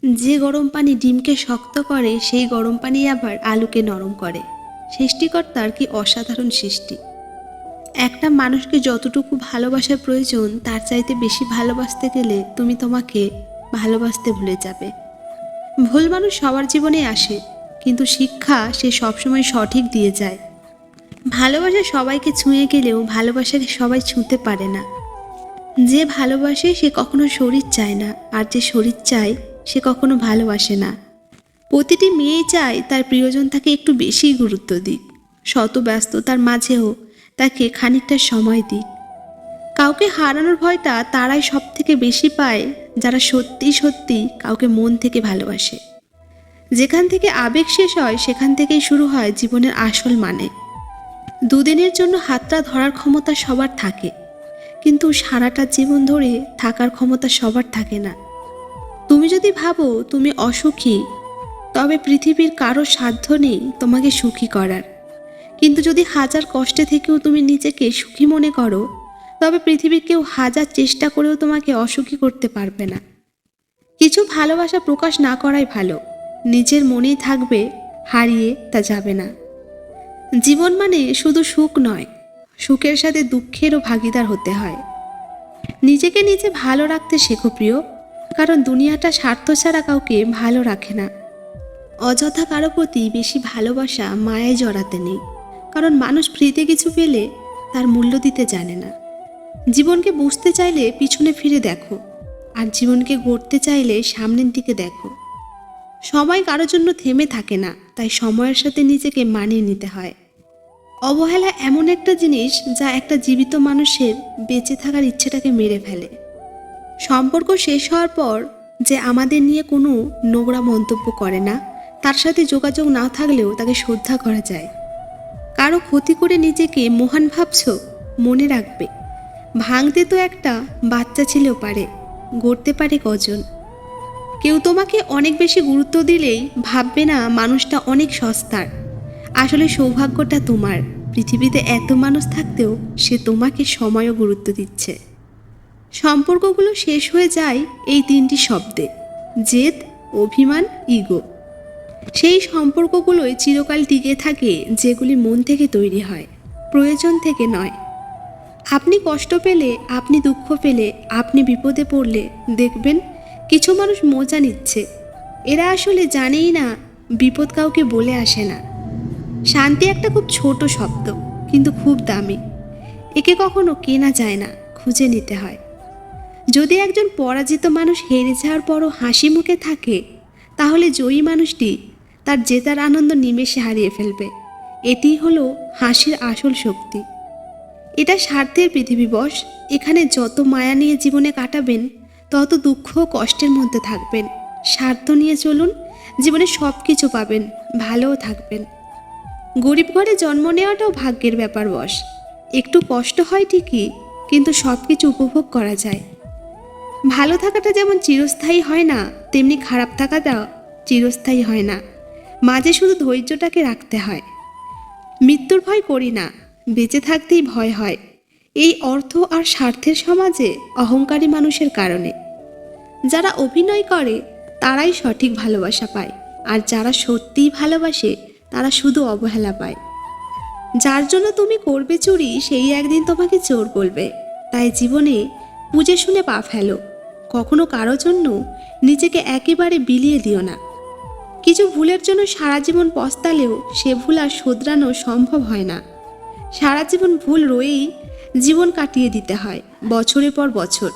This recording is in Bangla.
যে গরম পানি ডিমকে শক্ত করে সেই গরম পানি আবার আলুকে নরম করে। সৃষ্টিকর্তার কি অসাধারণ সৃষ্টি। একটা মানুষকে যতটুকু ভালোবাসার প্রয়োজন তার চাইতে বেশি ভালোবাসতে গেলে তুমি তোমাকে ভালোবাসতে ভুলে যাবে। ভুল মানুষ সবার জীবনে আসে, কিন্তু শিক্ষা সে সবসময় সঠিক দিয়ে যায়। ভালোবাসা সবাইকে ছুঁয়ে গেলেও ভালোবাসাকে সবাই ছুঁতে পারে না। যে ভালোবাসে সে কখনো শরীর চায় না, আর যে শরীর চায় সে কখনো ভালোবাসে না। প্রতিটি মেয়েই চায় তার প্রিয়জন তাকে একটু বেশি গুরুত্ব দিক, শত ব্যস্ততার মাঝেও তাকে খানিকটা সময় দিক। কাউকে হারানোর ভয়টা তারাই সব থেকে বেশি পায় যারা সত্যি সত্যি কাউকে মন থেকে ভালোবাসে। যেখান থেকে আবেগ শেষ হয় সেখান থেকেই শুরু হয় জীবনের আসল মানে। দুদিনের জন্য হাতটা ধরার ক্ষমতা সবার থাকে, কিন্তু সারাটা জীবন ধরে থাকার ক্ষমতা সবার থাকে না। তুমি যদি ভাবো তুমি অসুখী, তবে পৃথিবীর কারো সাধ্য নেই তোমাকে সুখী করার। কিন্তু যদি হাজার কষ্টে থেকেও তুমি নিজেকে সুখী মনে করো, তবে পৃথিবীর কেউ হাজার চেষ্টা করেও তোমাকে অসুখী করতে পারবে না। কিছু ভালোবাসা প্রকাশ না করাই ভালো, নিজের মনেই থাকবে, হারিয়ে তা যাবে না। জীবন মানে শুধু সুখ নয়, সুখের সাথে দুঃখেরও ভাগিদার হতে হয়। নিজেকে নিজে ভালো রাখতে শেখো প্রিয়, কারণ দুনিয়াটা স্বার্থ ছাড়া কাউকে ভালো রাখে না। অযথা কারো প্রতি বেশি ভালোবাসা মায়ায় জড়াতে নেই, কারণ মানুষ ফ্রিতে কিছু পেলে তার মূল্য দিতে জানে না। জীবনকে বুঝতে চাইলে পিছনে ফিরে দেখো, আর জীবনকে গড়তে চাইলে সামনের দিকে দেখো। সময় কারোর জন্য থেমে থাকে না, তাই সময়ের সাথে নিজেকে মানিয়ে নিতে হয়। অবহেলা এমন একটা জিনিস যা একটা জীবিত মানুষের বেঁচে থাকার ইচ্ছেটাকে মেরে ফেলে। সম্পর্ক শেষ হওয়ার পর যে আমাদের নিয়ে কোনো নোংরা মন্তব্য করে না, তার সাথে যোগাযোগ না থাকলেও তাকে শ্রদ্ধা করা যায়। কারো ক্ষতি করে নিজেকে মহান ভাবছো, মনে রাখবে ভাঙতে তো একটা বাচ্চা ছেলেও পারে, গড়তে পারে কজন। কেউ তোমাকে অনেক বেশি গুরুত্ব দিলেই ভাববে না মানুষটা অনেক সস্তার। আসলে সৌভাগ্যটা তোমার, পৃথিবীতে এত মানুষ থাকতেও সে তোমাকে সময়ও গুরুত্ব দিচ্ছে। সম্পর্কগুলো শেষ হয়ে যায় এই তিনটি শব্দে: জেদ, অভিমান, ইগো। সেই সম্পর্কগুলোই চিরকাল টিকে থাকে যেগুলি মন থেকে তৈরি হয়, প্রয়োজন থেকে নয়। আপনি কষ্ট পেলে, আপনি দুঃখ পেলে, আপনি বিপদে পড়লে দেখবেন কিছু মানুষ মজা নিচ্ছে। এরা আসলে জানেই না বিপদ কাউকে বলে আসে না। শান্তি একটা খুব ছোট শব্দ, কিন্তু খুব দামি। একে কখনো কেনা যায় না, খুঁজে নিতে হয়। যদি একজন পরাজিত মানুষ হেরে যাওয়ার পরও হাসি মুখে থাকে, তাহলে জয়ী মানুষটি তার জেতার আনন্দ নিমেষে হারিয়ে ফেলবে। এটি হলো হাসির আসল শক্তি। এটা স্বার্থের পৃথিবী বস। এখানে যত মায়া নিয়ে জীবনে কাটাবেন, তত দুঃখ ও কষ্টের মধ্যে থাকবেন। স্বার্থ নিয়ে চলুন, জীবনে সব কিছু পাবেন, ভালোও থাকবেন। গরিব ঘরে জন্ম নেওয়াটাও ভাগ্যের ব্যাপার বস। একটু কষ্ট হয় ঠিকই, কিন্তু সব কিছু উপভোগ করা যায়। ভালো থাকাটা যেমন চিরস্থায়ী হয় না, তেমনি খারাপ থাকাটা চিরস্থায়ী হয় না। মাঝে শুধু ধৈর্যটাকে রাখতে হয়। মৃত্যুর ভয় করি না, বেঁচে থাকতেই ভয় হয়। এই অর্থ আর স্বার্থের সমাজে অহংকারী মানুষের কারণে। যারা অভিনয় করে তারাই সঠিক ভালোবাসা পায়, আর যারা সত্যিই ভালোবাসে তারা শুধু অবহেলা পায়। যার জন্য তুমি করবে চুরি, সেই একদিন তোমাকে চোর বলবে। তাই জীবনে বুঝে শুনে পা ফেলো। কখনো কারো জন্য নিজেকে একেবারে বিলিয়ে দিও না। কিছু ভুলের জন্য সারা জীবন পস্তালেও সে ভুল আর শোধরানো সম্ভব হয় না। সারা জীবন ভুল রয়েই জীবন কাটিয়ে দিতে হয়, বছরের পর বছর।